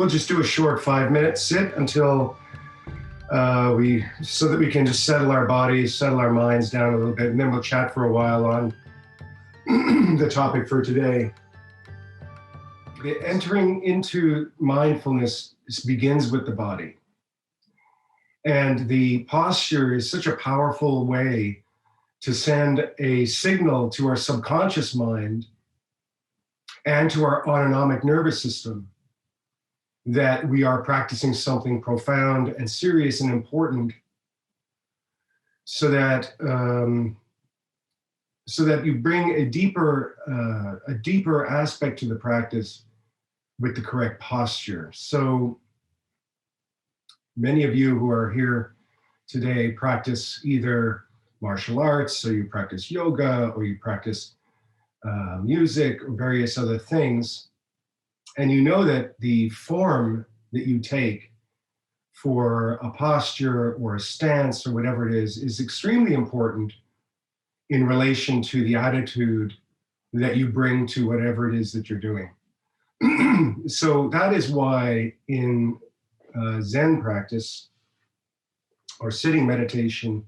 We'll just do a short 5-minute sit until so that we can just settle our bodies, settle our minds down a little bit, and then we'll chat for a while on the topic for today. Entering into mindfulness begins with the body. And the posture is such a powerful way to send a signal to our subconscious mind and to our autonomic nervous system that we are practicing something profound and serious and important, so that you bring a deeper aspect to the practice with the correct posture. So many of you who are here today practice either martial arts, so you practice yoga, or you practice music, or various other things. And you know that the form that you take for a posture or a stance or whatever it is extremely important in relation to the attitude that you bring to whatever it is that you're doing. So that is why in Zen practice or sitting meditation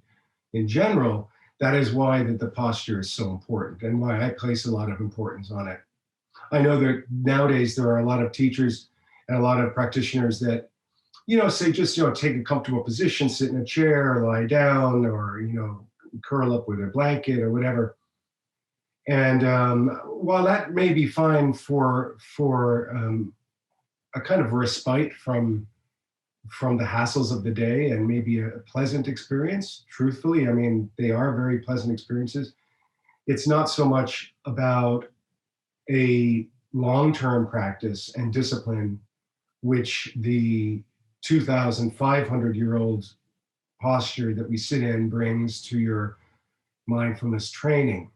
in general, that is why the posture is so important and why I place a lot of importance on it. I know that nowadays there are a lot of teachers and a lot of practitioners that, say just, take a comfortable position, sit in a chair, or lie down, or, curl up with a blanket or whatever. And while that may be fine for a kind of respite from the hassles of the day and maybe a pleasant experience, truthfully, I mean, they are very pleasant experiences. It's not so much about a long-term practice and discipline, which the 2,500-year-old posture that we sit in brings to your mindfulness training.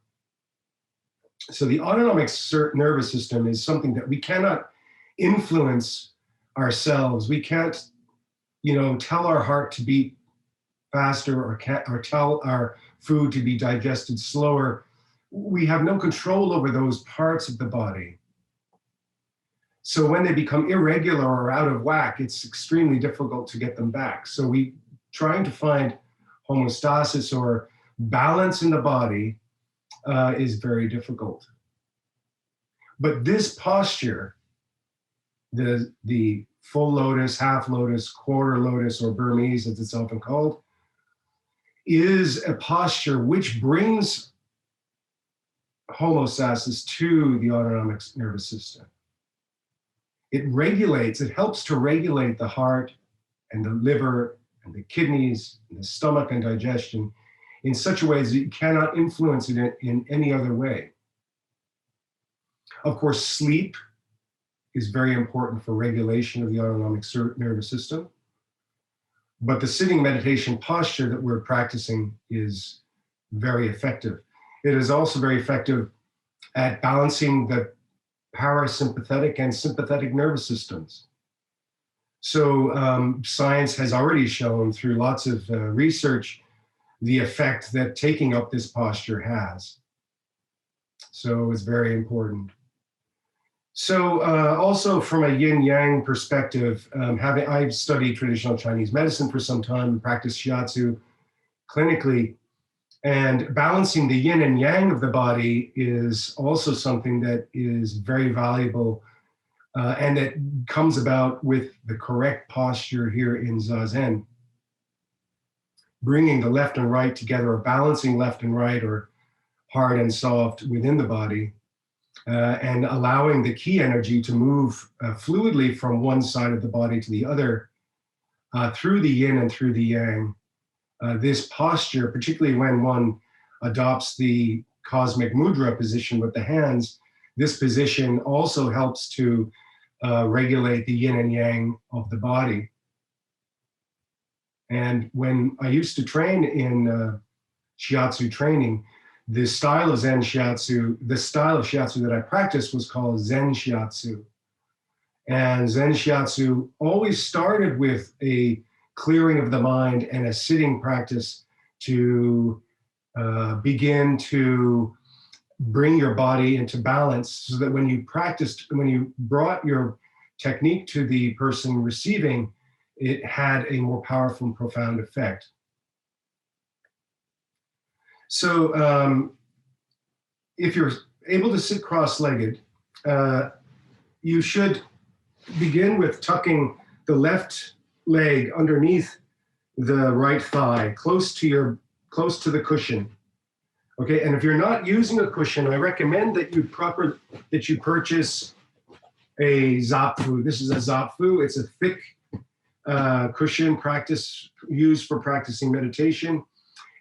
So the autonomic nervous system is something that we cannot influence ourselves. We can't, tell our heart to beat faster or tell our food to be digested slower. We have no control over those parts of the body. So when they become irregular or out of whack, it's extremely difficult to get them back. So trying to find homeostasis or balance in the body is very difficult. But this posture, the full lotus, half lotus, quarter lotus, or Burmese as it's often called, is a posture which brings homeostasis to the autonomic nervous system. It helps to regulate the heart and the liver and the kidneys and the stomach and digestion in such a way that you cannot influence it in any other way. Of course, sleep is very important for regulation of the autonomic nervous system. But the sitting meditation posture that we're practicing is very effective. It is also very effective at balancing the parasympathetic and sympathetic nervous systems. So science has already shown through lots of research the effect that taking up this posture has. So it's very important. So also from a yin-yang perspective, I've studied traditional Chinese medicine for some time and practiced shiatsu clinically. And balancing the yin and yang of the body is also something that is very valuable and that comes about with the correct posture here in Zazen. Bringing the left and right together, or balancing left and right, or hard and soft within the body, and allowing the ki energy to move fluidly from one side of the body to the other through the yin and through the yang. This posture, particularly when one adopts the cosmic mudra position with the hands, this position also helps to regulate the yin and yang of the body. And when I used to train in shiatsu training, the style of shiatsu that I practiced was called Zen shiatsu. And Zen shiatsu always started with a clearing of the mind and a sitting practice to begin to bring your body into balance, so that when you brought your technique to the person receiving, it had a more powerful and profound effect. So if you're able to sit cross-legged, you should begin with tucking the left leg underneath the right thigh, close to the cushion. Okay, and if you're not using a cushion, I recommend that you purchase a zapfu. This is a zapfu. It's a thick cushion used for practicing meditation.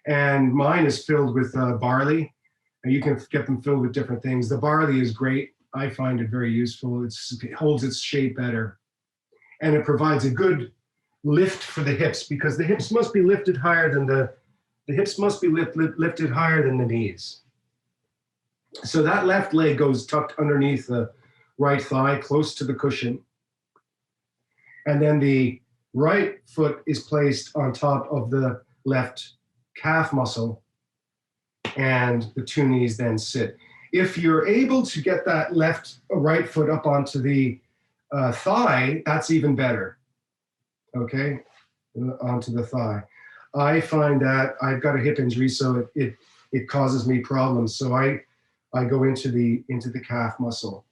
And mine is filled with barley. And you can get them filled with different things. The barley is great. I find it very useful. It holds its shape better. And it provides a good lift for the hips, because the hips must be lifted higher than the lifted higher than the knees. So that left leg goes tucked underneath the right thigh, close to the cushion. And then the right foot is placed on top of the left calf muscle, and the two knees then sit. If you're able to get that right foot up onto the thigh, that's even better. Okay, onto the thigh. I find that I've got a hip injury, so it causes me problems. So I go into the calf muscle.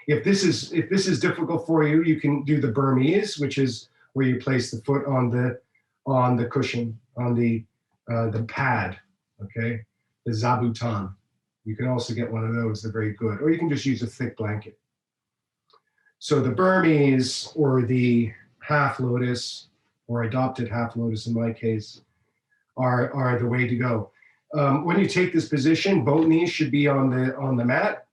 If this is difficult for you, you can do the Burmese, which is where you place the foot on the cushion, on the pad. Okay, the zabuton. You can also get one of those. They're very good. Or you can just use a thick blanket. So the Burmese, or the half lotus, or adopted half lotus in my case, are the way to go. When you take this position, both knees should be on the mat,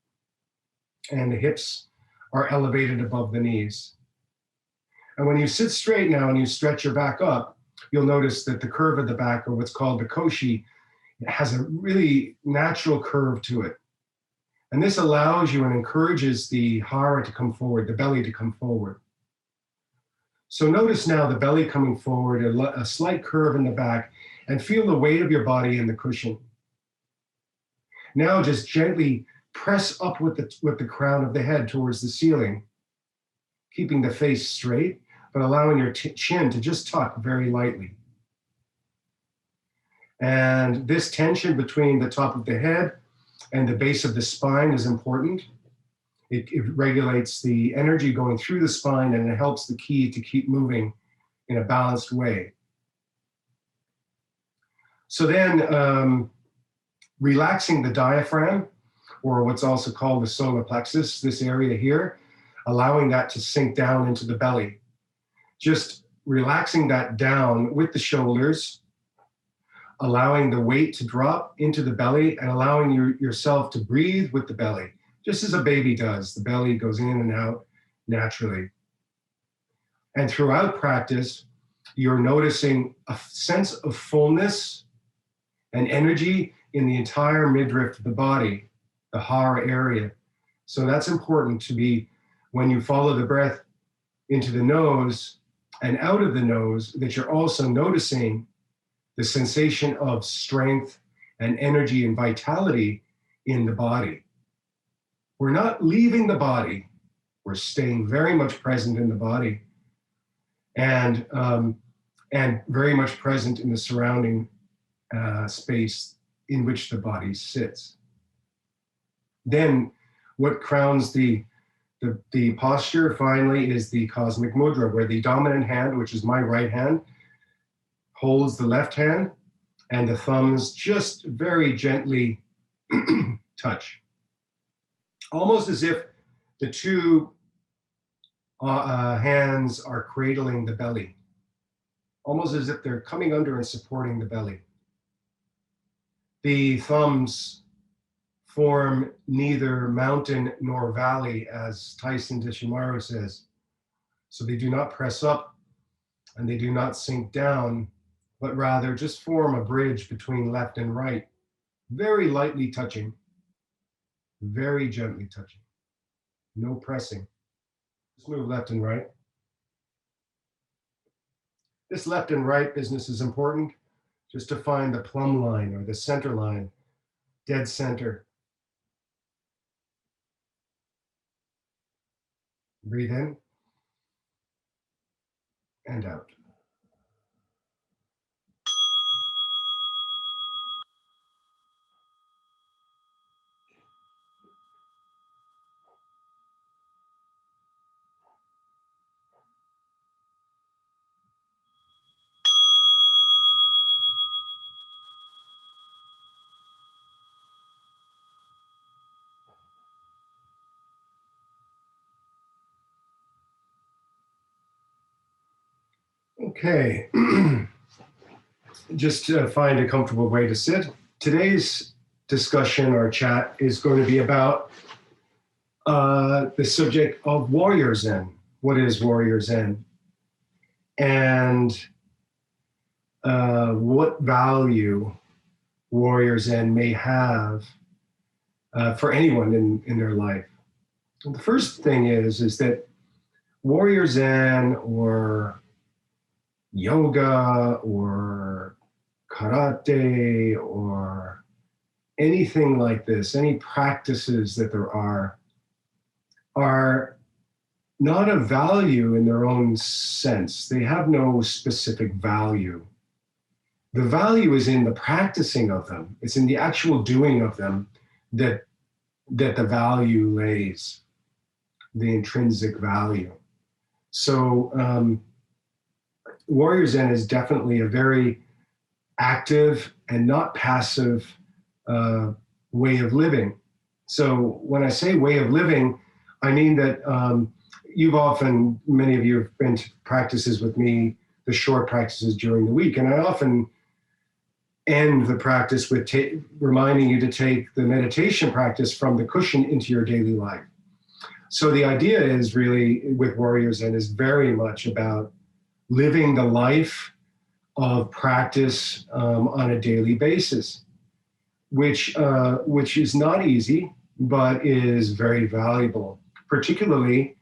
and the hips are elevated above the knees. And when you sit straight now and you stretch your back up, you'll notice that the curve of the back, or what's called the koshi, has a really natural curve to it. And this allows you and encourages the hara to come forward, the belly to come forward. So notice now the belly coming forward, a slight curve in the back, and feel the weight of your body in the cushion. Now just gently press up with the crown of the head towards the ceiling, keeping the face straight, but allowing your chin to just tuck very lightly. And this tension between the top of the head and the base of the spine is important. It regulates the energy going through the spine, and it helps the ki to keep moving in a balanced way. So then relaxing the diaphragm, or what's also called the solar plexus, this area here, allowing that to sink down into the belly. Just relaxing that down with the shoulders, allowing the weight to drop into the belly, and allowing yourself to breathe with the belly, just as a baby does. The belly goes in and out naturally. And throughout practice, you're noticing a sense of fullness and energy in the entire midriff of the body, the hara area. So that's important to be, when you follow the breath into the nose and out of the nose, that you're also noticing the sensation of strength and energy and vitality in the body. We're not leaving the body. We're staying very much present in the body, and very much present in the surrounding space in which the body sits. Then what crowns the posture finally is the cosmic mudra, where the dominant hand, which is my right hand, holds the left hand, and the thumbs just very gently touch. Almost as if the two hands are cradling the belly. Almost as if they're coming under and supporting the belly. The thumbs form neither mountain nor valley, as Tyson Tishimaru says. So they do not press up and they do not sink down, but rather just form a bridge between left and right, very lightly touching, very gently touching, no pressing. Just move left and right. This left and right business is important, just to find the plumb line or the center line, dead center. Breathe in. and out. Okay, just to find a comfortable way to sit. Today's discussion or chat is going to be about the subject of warrior Zen. What is warrior Zen? And what value warrior Zen may have for anyone in their life. And the first thing is that warrior Zen or yoga or karate or anything like this, any practices that there are not of value in their own sense. They have no specific value. The value is in the practicing of them. It's in the actual doing of them that the value lays, the intrinsic value. So warrior Zen is definitely a very active and not passive way of living. So when I say way of living, I mean that many of you have been to practices with me, the short practices during the week, and I often end the practice with reminding you to take the meditation practice from the cushion into your daily life. So the idea is really with warrior Zen is very much about living the life of practice on a daily basis, which is not easy, but is very valuable, particularly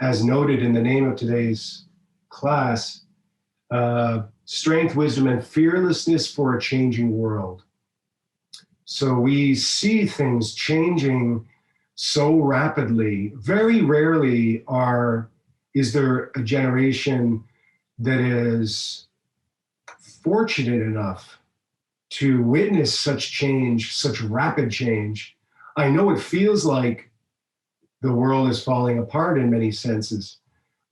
as noted in the name of today's class, strength, wisdom, and fearlessness for a changing world. So we see things changing so rapidly. Very rarely is there a generation that is fortunate enough to witness such change, such rapid change. I know it feels like the world is falling apart in many senses,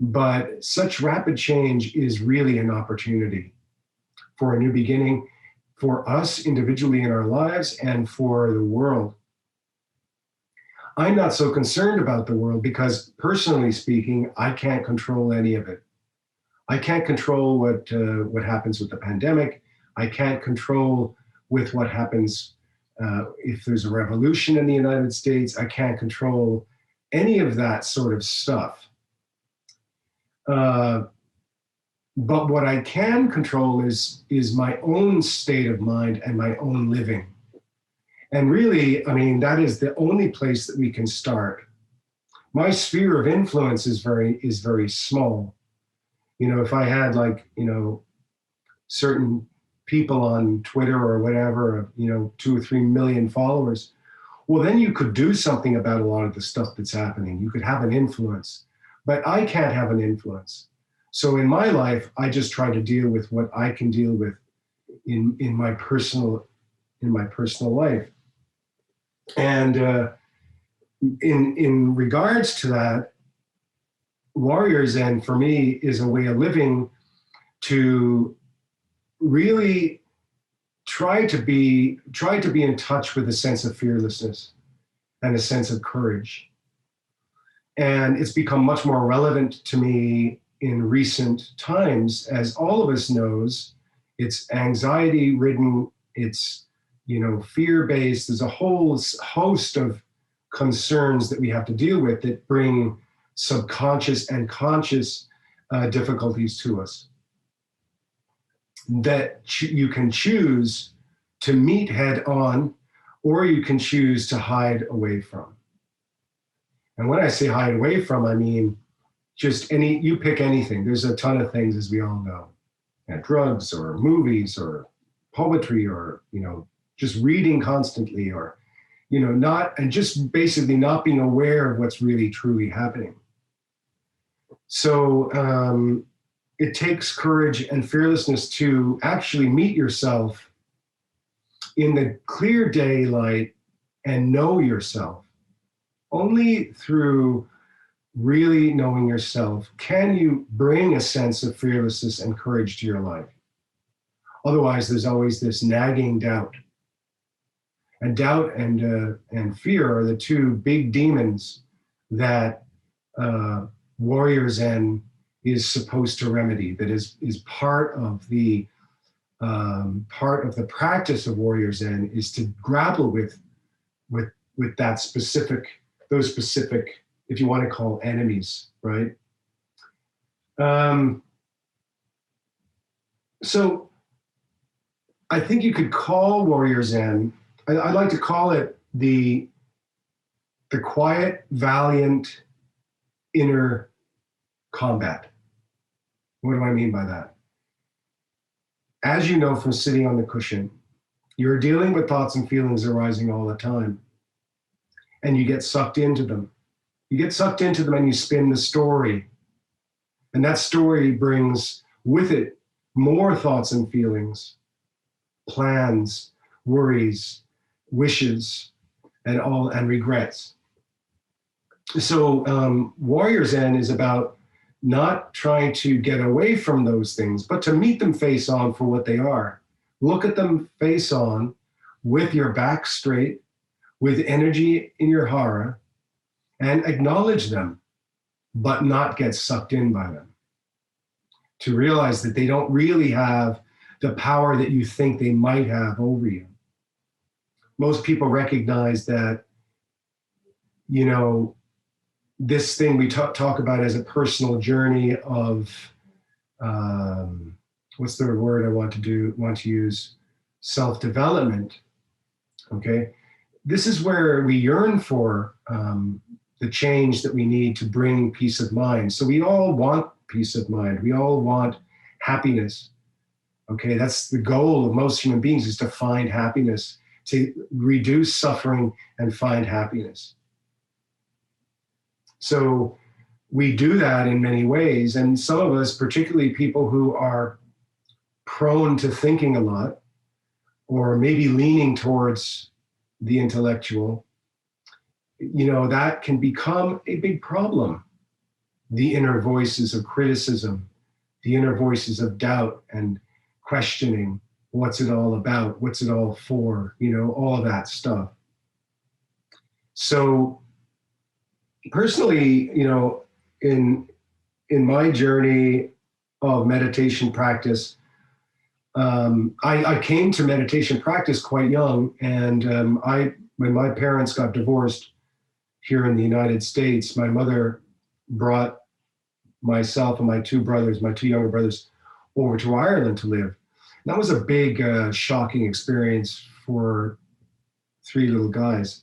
but such rapid change is really an opportunity for a new beginning for us individually in our lives and for the world. I'm not so concerned about the world because, personally speaking, I can't control any of it. I can't control what happens with the pandemic. I can't control with what happens if there's a revolution in the United States. I can't control any of that sort of stuff. But what I can control is my own state of mind and my own living. And really, I mean, that is the only place that we can start. My sphere of influence is very small. You know, if I had certain people on Twitter or whatever, 2 or 3 million followers, well, then you could do something about a lot of the stuff that's happening. You could have an influence, but I can't have an influence. So in my life, I just try to deal with what I can deal with in my personal life. And in regards to that, warrior Zen for me is a way of living to really try to be in touch with a sense of fearlessness and a sense of courage. And it's become much more relevant to me in recent times, as all of us knows. It's anxiety ridden, it's fear-based. There's a whole host of concerns that we have to deal with that bring subconscious and conscious difficulties to us that you can choose to meet head on, or you can choose to hide away from. And when I say hide away from, I mean just you pick anything. There's a ton of things, as we all know, drugs or movies or poetry or just reading constantly, or just basically not being aware of what's really truly happening. So it takes courage and fearlessness to actually meet yourself in the clear daylight and know yourself. Only through really knowing yourself can you bring a sense of fearlessness and courage to your life. Otherwise, there's always this nagging doubt. And doubt and fear are the two big demons that Warrior Zen is supposed to remedy. That is part of the practice of Warrior Zen, is to grapple with that specific, those specific, if you want to call, enemies, right? So I think you could call Warrior Zen, I like to call it the quiet, valiant inner combat. What do I mean by that? As you know from sitting on the cushion, you're dealing with thoughts and feelings arising all the time, and you get sucked into them. You get sucked into them and you spin the story. And that story brings with it more thoughts and feelings, plans, worries, wishes, and regrets. So Warrior Zen is about not trying to get away from those things, but to meet them face on for what they are. Look at them face on with your back straight, with energy in your hara, and acknowledge them, but not get sucked in by them. To realize that they don't really have the power that you think they might have over you. Most people recognize that, you know, this thing we talk about as a personal journey of, what's the word I want to use? Self-development, okay? This is where we yearn for the change that we need to bring peace of mind. So we all want peace of mind. We all want happiness, okay? That's the goal of most human beings, is to find happiness, to reduce suffering and find happiness. So we do that in many ways. And some of us, particularly people who are prone to thinking a lot, or maybe leaning towards the intellectual, you know, that can become a big problem. The inner voices of criticism, the inner voices of doubt and questioning, what's it all about? What's it all for? You know, all of that stuff. So personally, you know, in my journey of meditation practice, I came to meditation practice quite young, and when my parents got divorced here in the United States, my mother brought myself and my two younger brothers, over to Ireland to live. That was a big, shocking experience for three little guys.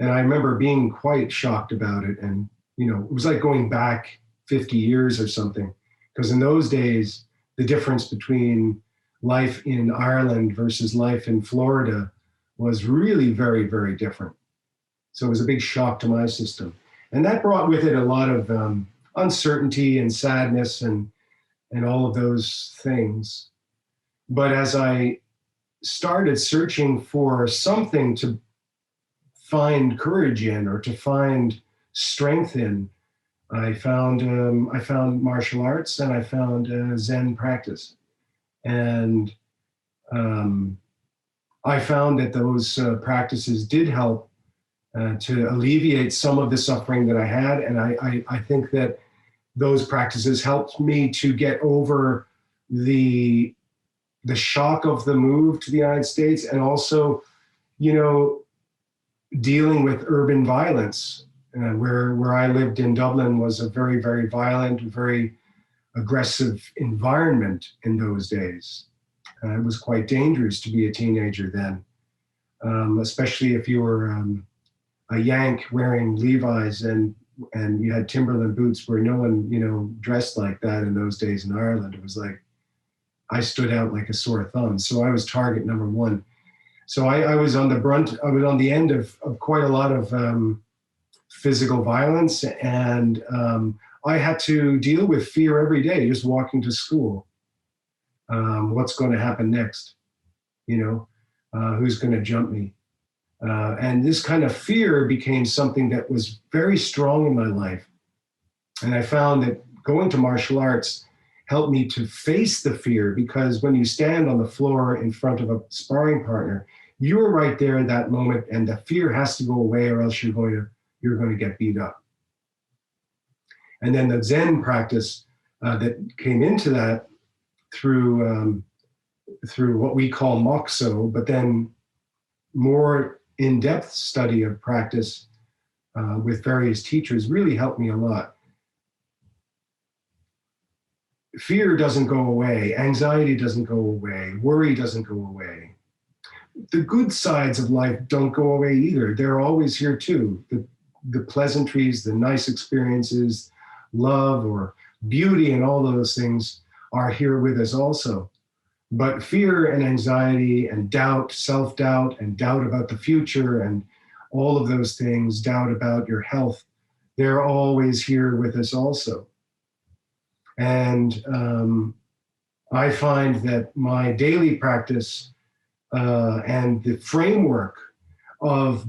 And I remember being quite shocked about it. And, you know, it was like going back 50 years or something. Because in those days, the difference between life in Ireland versus life in Florida was really very, very different. So it was a big shock to my system. And that brought with it a lot of uncertainty and sadness and all of those things. But as I started searching for something to find courage in, or to find strength in, I found martial arts, and I found Zen practice. And I found that those practices did help to alleviate some of the suffering that I had. And I think that those practices helped me to get over the shock of the move to the United States, and also, you know, dealing with urban violence. Where I lived in Dublin was a very, very violent, very aggressive environment in those days. It was quite dangerous to be a teenager then, especially if you were a Yank wearing Levi's and you had Timberland boots, where no one, you know, dressed like that in those days in Ireland. It was like, I stood out like a sore thumb. So I was target number one. So I was on the end of quite a lot of physical violence. And I had to deal with fear every day, just walking to school. What's going to happen next? Who's going to jump me? And this kind of fear became something that was very strong in my life. And I found that going to martial arts helped me to face the fear, because when you stand on the floor in front of a sparring partner, you're right there in that moment, and the fear has to go away, or else you're going to get beat up. And then the Zen practice that came into that through what we call mokuso, but then more in-depth study of practice with various teachers really helped me a lot. Fear doesn't go away, anxiety doesn't go away, worry doesn't go away. The good sides of life don't go away either. They're always here too. The pleasantries, the nice experiences, love or beauty and all those things are here with us also. But fear and anxiety and doubt, self-doubt and doubt about the future and all of those things, doubt about your health, they're always here with us also. And I find that my daily practice and the framework of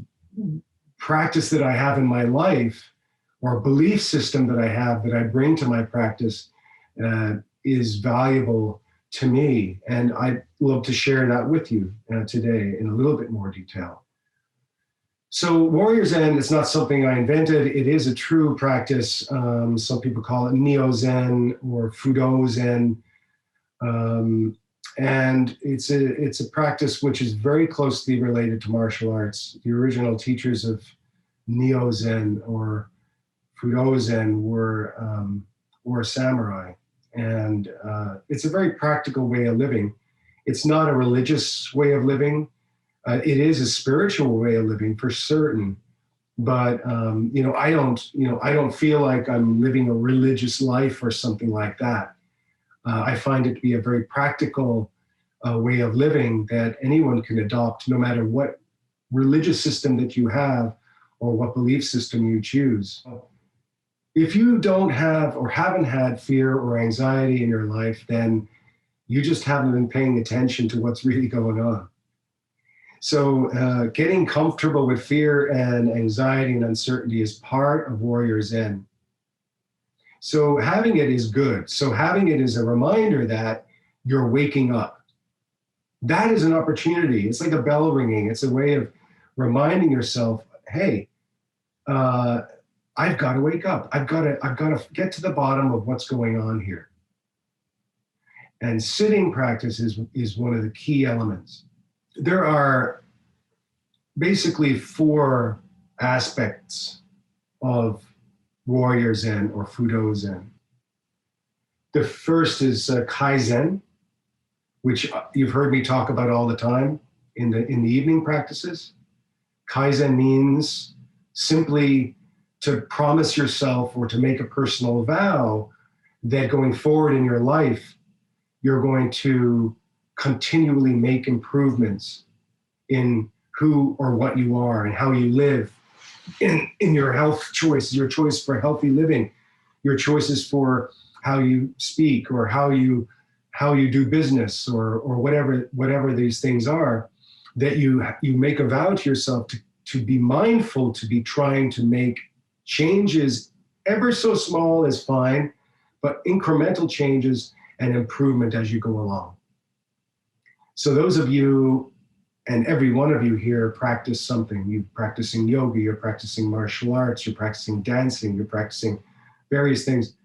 practice that I have in my life, or belief system that I have that I bring to my practice, is valuable to me. And I'd love to share that with you today in a little bit more detail. So Warrior Zen is not something I invented. It is a true practice. Some people call it Neo-Zen or Fudo Zen. And it's a practice which is very closely related to martial arts. The original teachers of Neo-Zen or Fudo Zen were samurai. And it's a very practical way of living. It's not a religious way of living. It is a spiritual way of living for certain, but I don't feel like I'm living a religious life or something like that. I find it to be a very practical way of living that anyone can adopt, no matter what religious system that you have or what belief system you choose. If you don't have or haven't had fear or anxiety in your life, then you just haven't been paying attention to what's really going on. So getting comfortable with fear and anxiety and uncertainty is part of Warrior Zen. So having it is good. So having it is a reminder that you're waking up. That is an opportunity. It's like a bell ringing. It's a way of reminding yourself, hey, I've got to wake up. I've got to get to the bottom of what's going on here. And sitting practice is one of the key elements. There are basically 4 aspects of Warrior Zen or Fudo Zen. The first is Kaizen, which you've heard me talk about all the time in the evening practices. Kaizen means simply to promise yourself or to make a personal vow that going forward in your life, you're going to continually make improvements in who or what you are and how you live, in your health choices, your choice for healthy living, your choices for how you speak or how you do business or whatever these things are, that you make a vow to yourself to be mindful, to be trying to make changes, ever so small is fine, but incremental changes and improvement as you go along. So those of you, and every one of you here, practice something. You're practicing yoga, you're practicing martial arts, you're practicing dancing, you're practicing various things,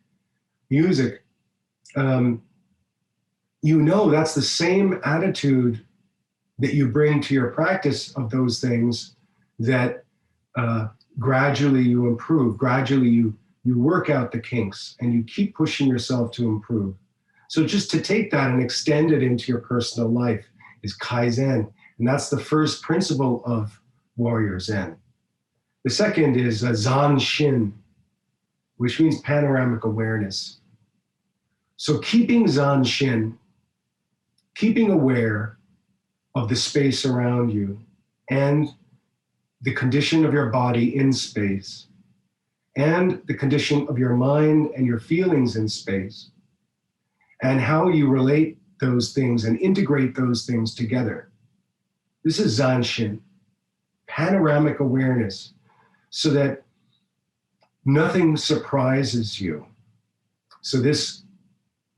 music. That's the same attitude that you bring to your practice of those things, that gradually you improve, gradually you work out the kinks and you keep pushing yourself to improve. So just to take that and extend it into your personal life is Kaizen. And that's the first principle of Warrior Zen. The second is Zanshin, which means panoramic awareness. So keeping Zanshin, keeping aware of the space around you and the condition of your body in space, and the condition of your mind and your feelings in space, and how you relate those things and integrate those things together. This is Zanshin, panoramic awareness, so that nothing surprises you. So this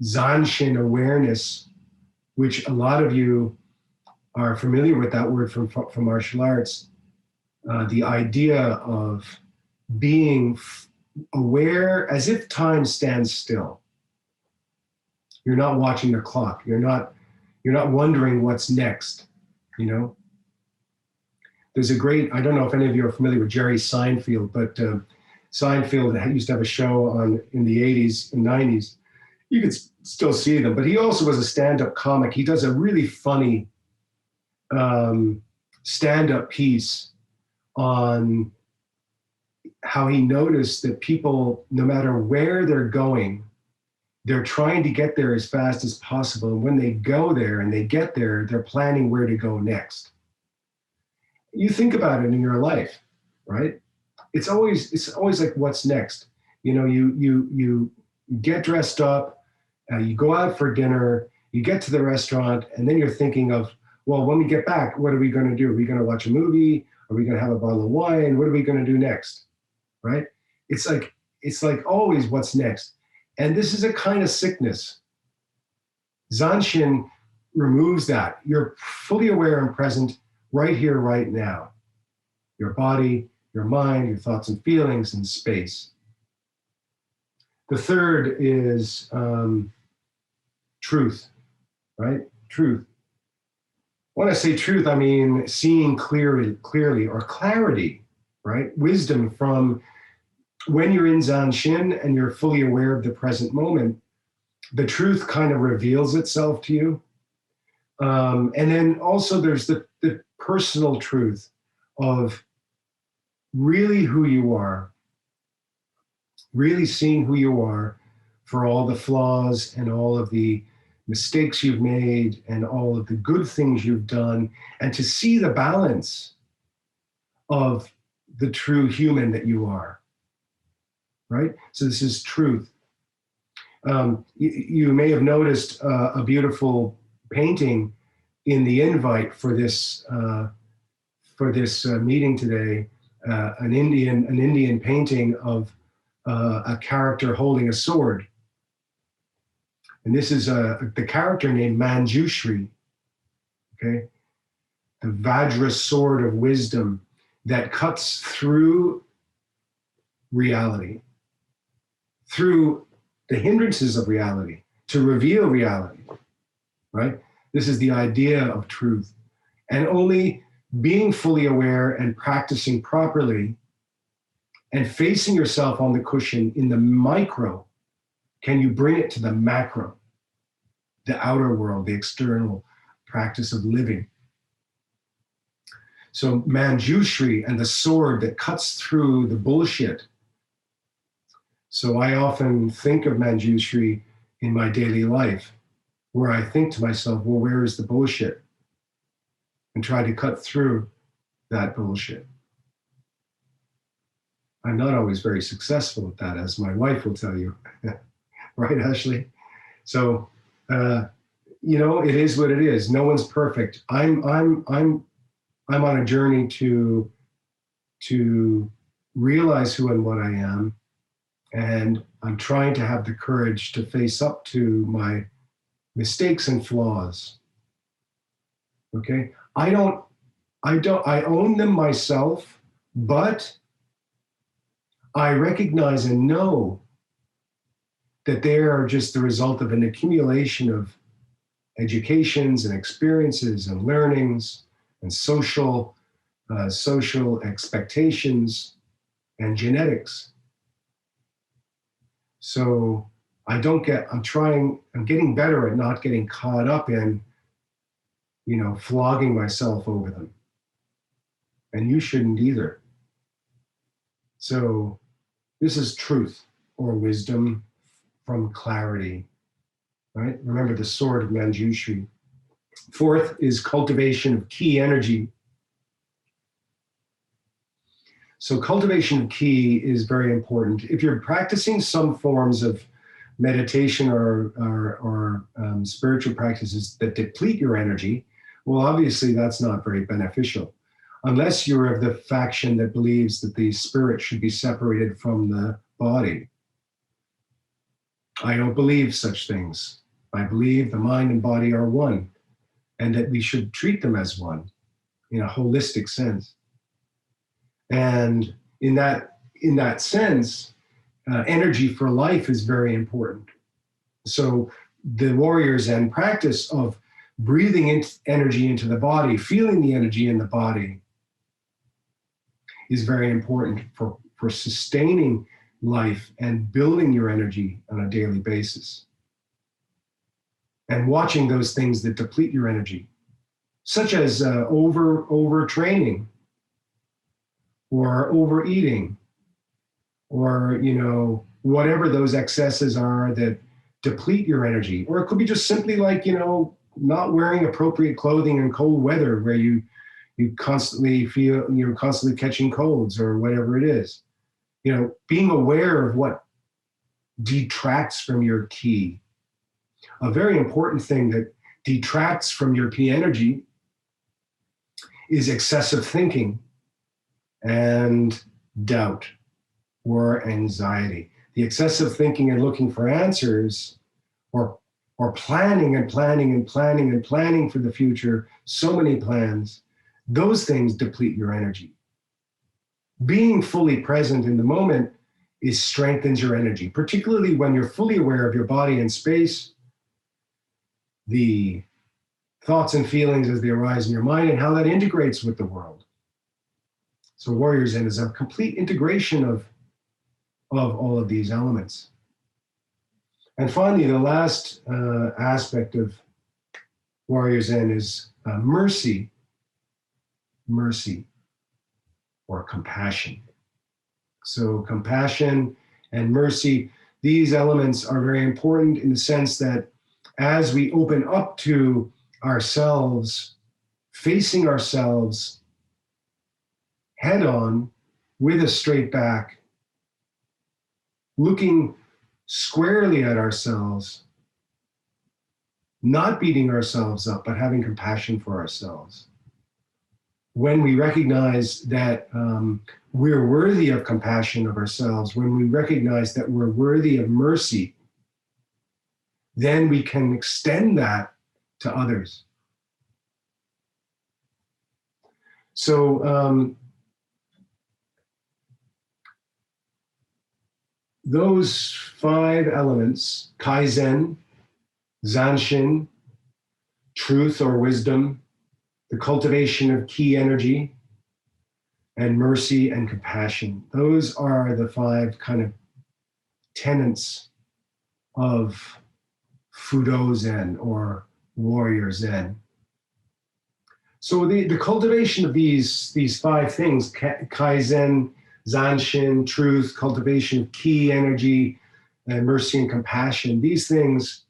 Zanshin awareness, which a lot of you are familiar with that word from martial arts, the idea of being aware as if time stands still. You're not watching the clock. You're not wondering what's next, you know? There's a great, I don't know if any of you are familiar with Jerry Seinfeld, but Seinfeld used to have a show on in the 80s and 90s. You could still see them, but he also was a stand-up comic. He does a really funny stand-up piece on how he noticed that people, no matter where they're going, they're trying to get there as fast as possible. And when they go there and they get there, they're planning where to go next. You think about it in your life, right? It's always like, what's next? You know, you get dressed up, you go out for dinner, you get to the restaurant, and then you're thinking of, well, when we get back, what are we going to do? Are we going to watch a movie? Are we going to have a bottle of wine? What are we going to do next? Right? It's like always what's next. And this is a kind of sickness. Zanshin removes that. You're fully aware and present right here, right now. Your body, your mind, your thoughts and feelings in space. The third is truth, right? Truth. When I say truth, I mean seeing clearly, or clarity, right? Wisdom from when you're in Zanshin and you're fully aware of the present moment, the truth kind of reveals itself to you. And then also there's the personal truth of really who you are, really seeing who you are for all the flaws and all of the mistakes you've made and all of the good things you've done, and to see the balance of the true human that you are, right? So this is truth. You may have noticed a beautiful painting in the invite for this meeting today, an Indian painting of a character holding a sword. And this is the character named Manjushri, okay? The Vajra sword of wisdom that cuts through reality, through the hindrances of reality, to reveal reality, right? This is the idea of truth. And only being fully aware and practicing properly and facing yourself on the cushion in the micro, can you bring it to the macro, the outer world, the external practice of living. So Manjushri and the sword that cuts through the bullshit. So I often think of Manjushri in my daily life, where I think to myself, well, where is the bullshit? And try to cut through that bullshit. I'm not always very successful at that, as my wife will tell you. Right, Ashley? So, you know, it is what it is. No one's perfect. I'm on a journey to realize who and what I am, and I'm trying to have the courage to face up to my mistakes and flaws. Okay, I own them myself, but I recognize and know that they are just the result of an accumulation of educations and experiences and learnings and social expectations and genetics. So I'm getting better at not getting caught up in, you know, flogging myself over them. And you shouldn't either. So this is truth or wisdom from clarity, right? Remember the sword of Manjushri. Fourth is cultivation of key energy. So cultivation of ki is very important. If you're practicing some forms of meditation or spiritual practices that deplete your energy, well, obviously that's not very beneficial. Unless you're of the faction that believes that the spirit should be separated from the body. I don't believe such things. I believe the mind and body are one, and that we should treat them as one in a holistic sense. And in that sense, energy for life is very important. So the warrior Zen practice of breathing energy into the body, feeling the energy in the body, is very important for sustaining life and building your energy on a daily basis. And watching those things that deplete your energy, such as overtraining, or overeating, or whatever those excesses are that deplete your energy. Or it could be just simply like not wearing appropriate clothing in cold weather, where you constantly feel you're constantly catching colds or whatever it is. Being aware of what detracts from your ki. A very important thing that detracts from your ki energy is excessive thinking and doubt or anxiety. The excessive thinking and looking for answers, or planning and planning and planning and planning for the future, so many plans, those things deplete your energy. Being fully present in the moment strengthens your energy, particularly when you're fully aware of your body and space, the thoughts and feelings as they arise in your mind, and how that integrates with the world. So Warrior Zen is a complete integration of all of these elements. And finally, the last aspect of Warrior Zen is mercy or compassion. So compassion and mercy, these elements are very important in the sense that as we open up to ourselves, facing ourselves head on with a straight back, looking squarely at ourselves, not beating ourselves up, but having compassion for ourselves. When we recognize that we're worthy of compassion of ourselves, when we recognize that we're worthy of mercy, then we can extend that to others. So those 5 elements, Kaizen, Zanshin, truth or wisdom, the cultivation of ki energy, and mercy and compassion. Those are the 5 kind of tenets of Fudo Zen or Warrior Zen. So the cultivation of these 5 things, Kaizen, Zanshin, truth, cultivation of ki energy, and mercy and compassion, these things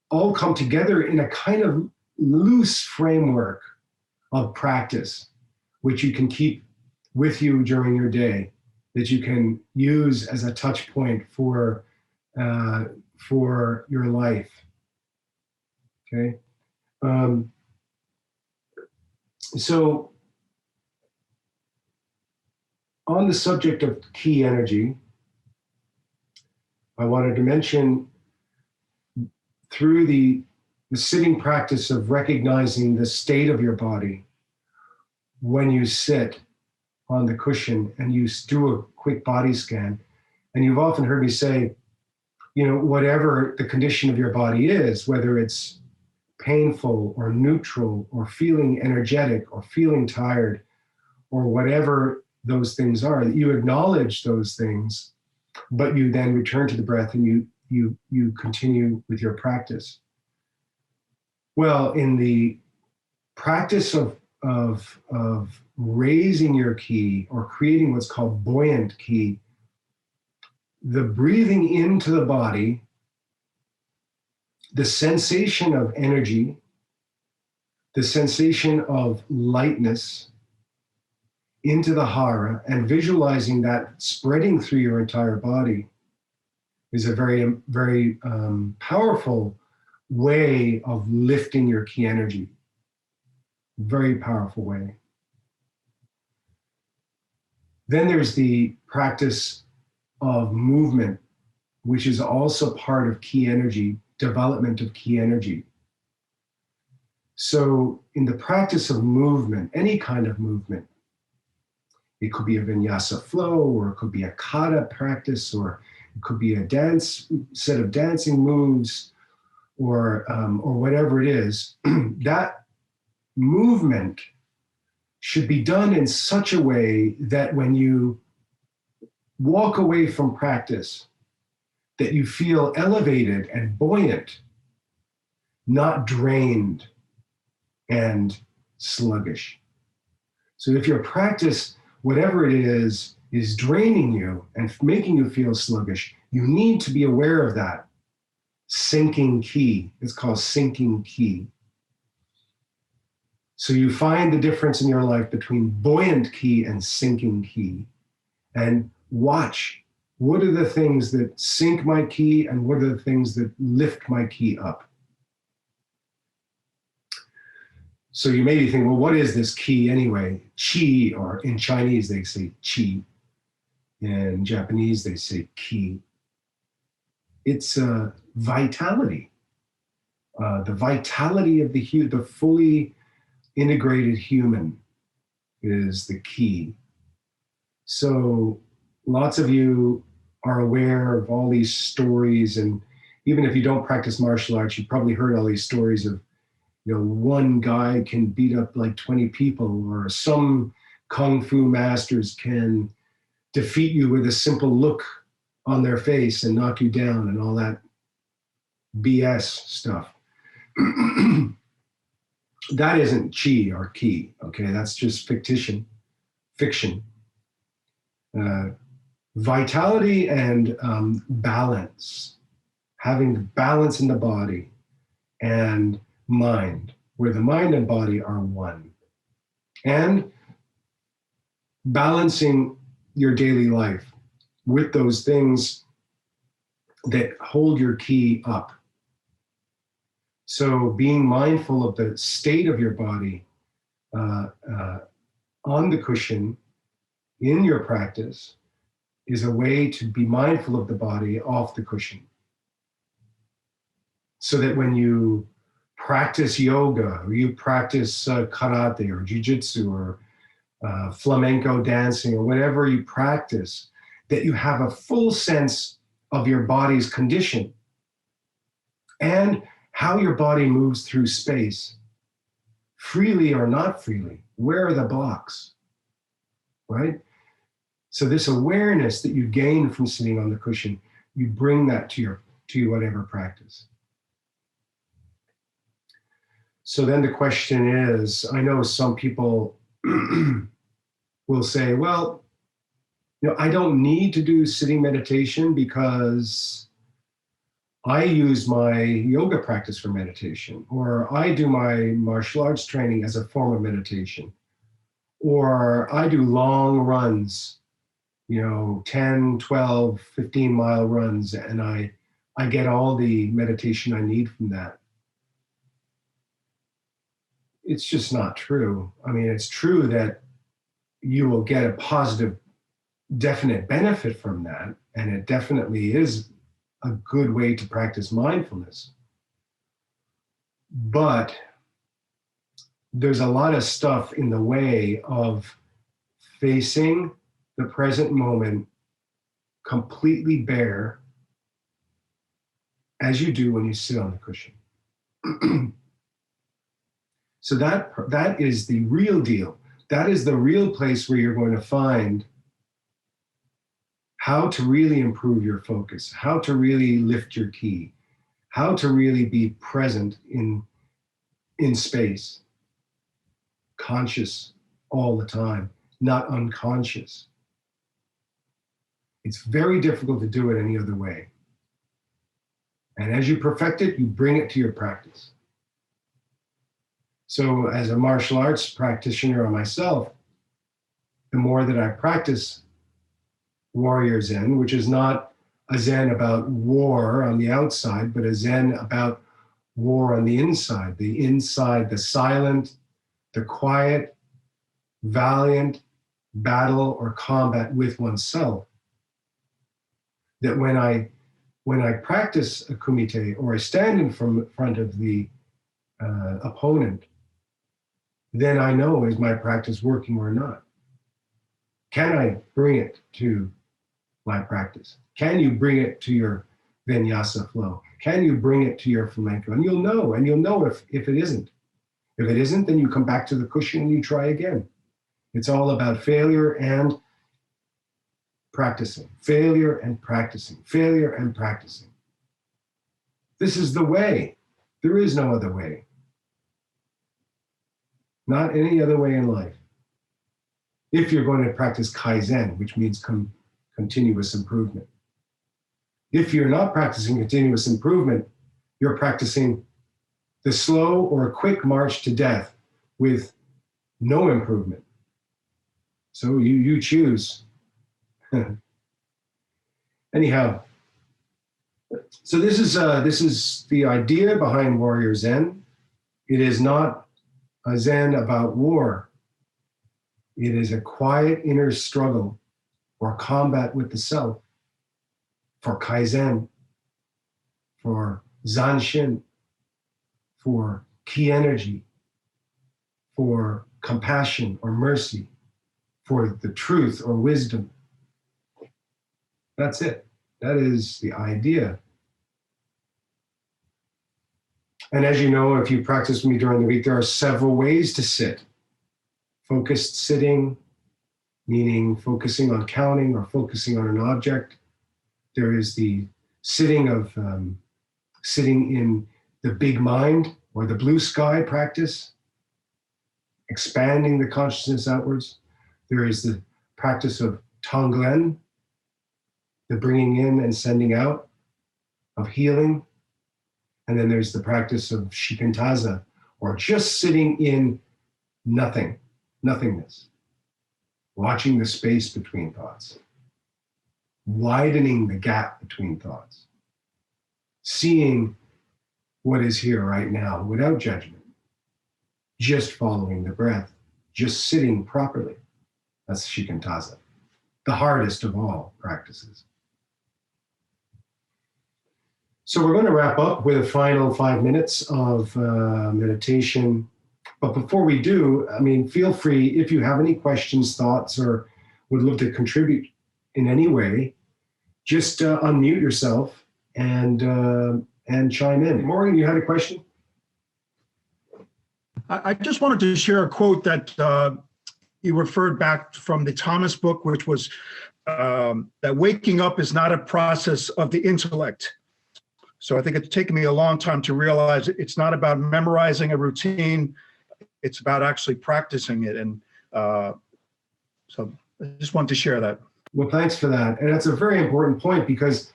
all come together in a kind of loose framework of practice, which you can keep with you during your day, that you can use as a touch point for your life. Okay. So on the subject of ki energy, I wanted to mention through the sitting practice of recognizing the state of your body when you sit on the cushion and you do a quick body scan. And you've often heard me say, whatever the condition of your body is, whether it's painful or neutral or feeling energetic or feeling tired or whatever those things are, that you acknowledge those things, but you then return to the breath and you continue with your practice. Well, in the practice of raising your ki or creating what's called buoyant ki, the breathing into the body, the sensation of energy, the sensation of lightness into the hara and visualizing that spreading through your entire body is a very, very powerful way of lifting your ki energy. Very powerful way. Then there's the practice of movement, which is also part of ki energy, development of ki energy. So in the practice of movement, any kind of movement, it could be a vinyasa flow, or it could be a kata practice, or it could be a dance set of dancing moves, or whatever it is. That movement should be done in such a way that when you walk away from practice, that you feel elevated and buoyant, not drained and sluggish. So if your practice, whatever it is draining you and making you feel sluggish, you need to be aware of that. Sinking ki. It's called sinking ki. So you find the difference in your life between buoyant ki and sinking ki, and watch, what are the things that sink my ki and what are the things that lift my ki up? So you may be thinking, well, what is this ki anyway? Chi, or in Chinese they say chi. In Japanese they say ki. It's vitality. The vitality of the fully integrated human is the ki. So lots of you are aware of all these stories, and even if you don't practice martial arts, you've probably heard all these stories of, one guy can beat up like 20 people, or some kung fu masters can defeat you with a simple look on their face and knock you down, and all that BS stuff. That isn't chi or ki, okay? That's just fiction. Vitality and balance, having balance in the body and mind, where the mind and body are one. And balancing your daily life with those things that hold your ki up. So being mindful of the state of your body on the cushion in your practice is a way to be mindful of the body off the cushion. So that when you practice yoga, or you practice karate or jiu-jitsu or flamenco dancing or whatever you practice, that you have a full sense of your body's condition and how your body moves through space, freely or not freely. Where are the blocks, right? So this awareness that you gain from sitting on the cushion, you bring that to your whatever practice. So then the question is, I know some people will say, well, I don't need to do sitting meditation because I use my yoga practice for meditation, or I do my martial arts training as a form of meditation, or I do long runs, 10, 12, 15-mile runs, and I get all the meditation I need from that. It's just not true. I mean, it's true that you will get a positive, definite benefit from that, and it definitely is a good way to practice mindfulness. But there's a lot of stuff in the way of facing the present moment completely bare, as you do when you sit on the cushion. So that is the real deal. That is the real place where you're going to find how to really improve your focus, how to really lift your ki, how to really be present in space, conscious all the time, not unconscious. It's very difficult to do it any other way. And as you perfect it, you bring it to your practice. So as a martial arts practitioner myself, the more that I practice warrior Zen, which is not a Zen about war on the outside, but a Zen about war on the inside, the silent, the quiet, valiant battle or combat with oneself. That when I practice a kumite, or I stand in front of the opponent, then I know, is my practice working or not? Can I bring it to my practice? Can you bring it to your vinyasa flow? Can you bring it to your flamenco? And you'll know if it isn't. If it isn't, then you come back to the cushion and you try again. It's all about failure and practicing, failure and practicing, failure and practicing. This is the way. There is no other way. Not any other way in life. If you're going to practice Kaizen, which means continuous improvement. If you're not practicing continuous improvement, you're practicing the slow or quick march to death with no improvement. So you choose. Anyhow, so this is the idea behind Warrior Zen. It is not a Zen about war. It is a quiet inner struggle or combat with the self for Kaizen, for Zanshin, for ki energy, for compassion or mercy, for the truth or wisdom. That's it. That is the idea. And as you know, if you practice with me during the week, there are several ways to sit. Focused sitting, meaning focusing on counting or focusing on an object. There is the sitting of sitting in the big mind or the blue sky practice, expanding the consciousness outwards. There is the practice of Tonglen, the bringing in and sending out of healing. And then there's the practice of Shikantaza, or just sitting in nothingness, watching the space between thoughts, widening the gap between thoughts, seeing what is here right now without judgment, just following the breath, just sitting properly. That's Shikantaza, the hardest of all practices. So we're going to wrap up with a final 5 minutes of meditation. But before we do, feel free, if you have any questions, thoughts, or would love to contribute in any way, just unmute yourself and chime in. Morgan, you had a question? I just wanted to share a quote that you referred back from the Thomas book, which was that waking up is not a process of the intellect. So I think it's taken me a long time to realize it's not about memorizing a routine. It's about actually practicing it. And so I just wanted to share that. Well, thanks for that. And that's a very important point, because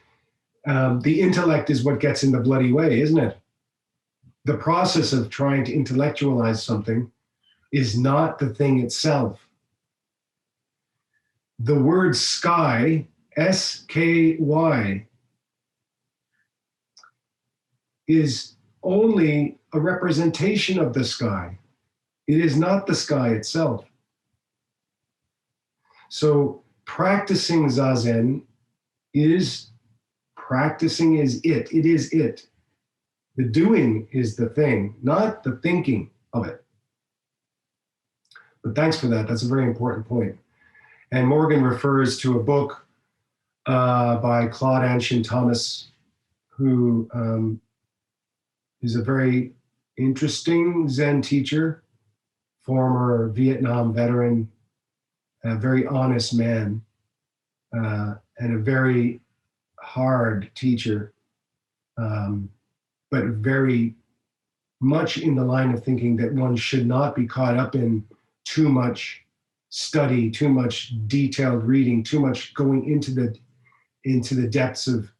the intellect is what gets in the bloody way, isn't it? The process of trying to intellectualize something is not the thing itself. The word sky, S-K-Y, is only a representation of the sky. It is not the sky itself. So practicing Zazen is practicing is it. It is it. The doing is the thing, not the thinking of it. But thanks for that. That's a very important point. And Morgan refers to a book by Claude Anshin Thomas, who is a very interesting Zen teacher, former Vietnam veteran, a very honest man, and a very hard teacher, but very much in the line of thinking that one should not be caught up in too much study, too much detailed reading, too much going into the depths of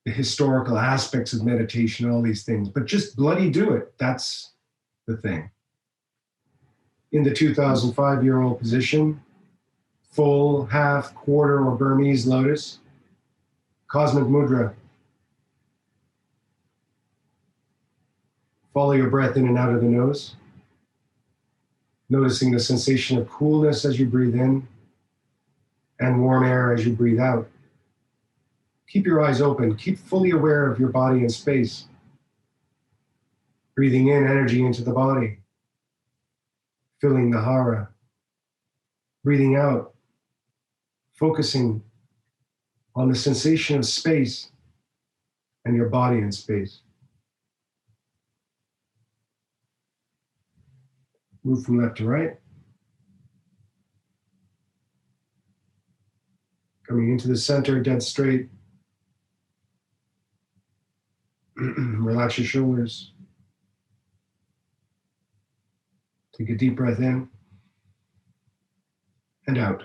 the historical aspects of meditation, all these things, but just bloody do it. That's the thing. In the 2005-year-old position, full, half, quarter, or Burmese lotus, cosmic mudra. Follow your breath in and out of the nose, noticing the sensation of coolness as you breathe in and warm air as you breathe out. Keep your eyes open. Keep fully aware of your body and space. Breathing in energy into the body, filling the hara. Breathing out, focusing on the sensation of space and your body in space. Move from left to right. Coming into the center, dead straight. Relax your shoulders. Take a deep breath in and out.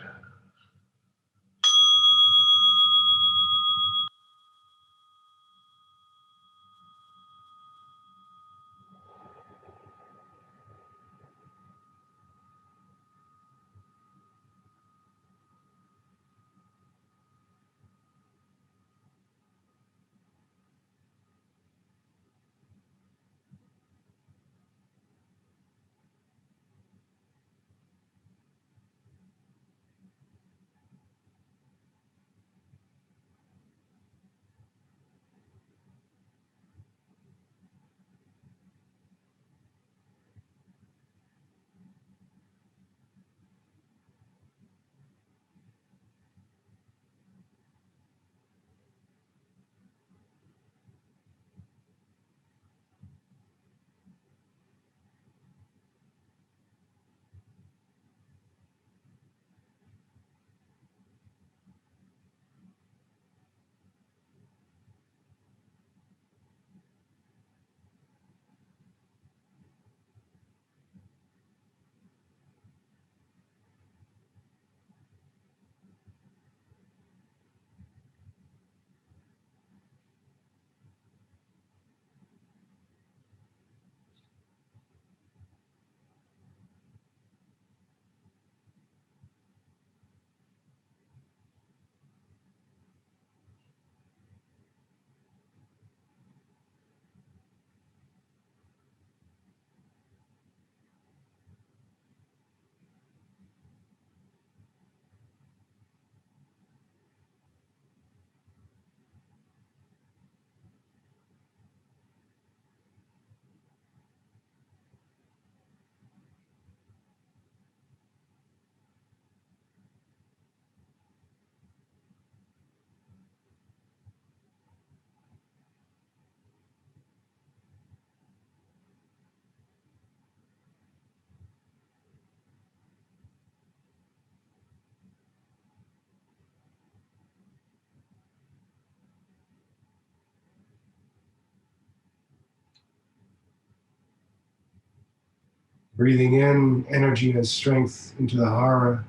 Breathing in energy and strength into the hara.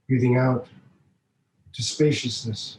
Breathing out to spaciousness.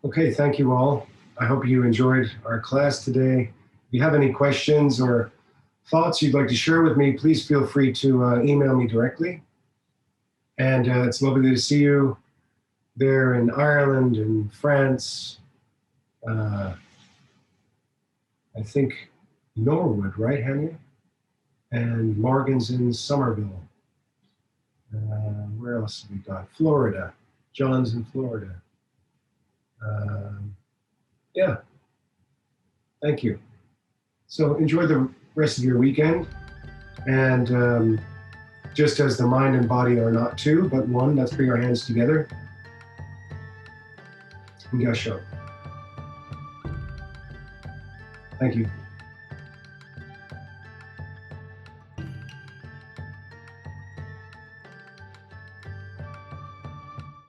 Okay, thank you all. I hope you enjoyed our class today. If you have any questions or thoughts you'd like to share with me, please feel free to email me directly. And it's lovely to see you there in Ireland and France. I think Norwood, right, Henry? And Morgan's in Somerville. Where else have we got? Florida. John's in Florida. Yeah, thank you. So enjoy the rest of your weekend. And just as the mind and body are not two, but one, let's bring our hands together. Ngasho. Thank you.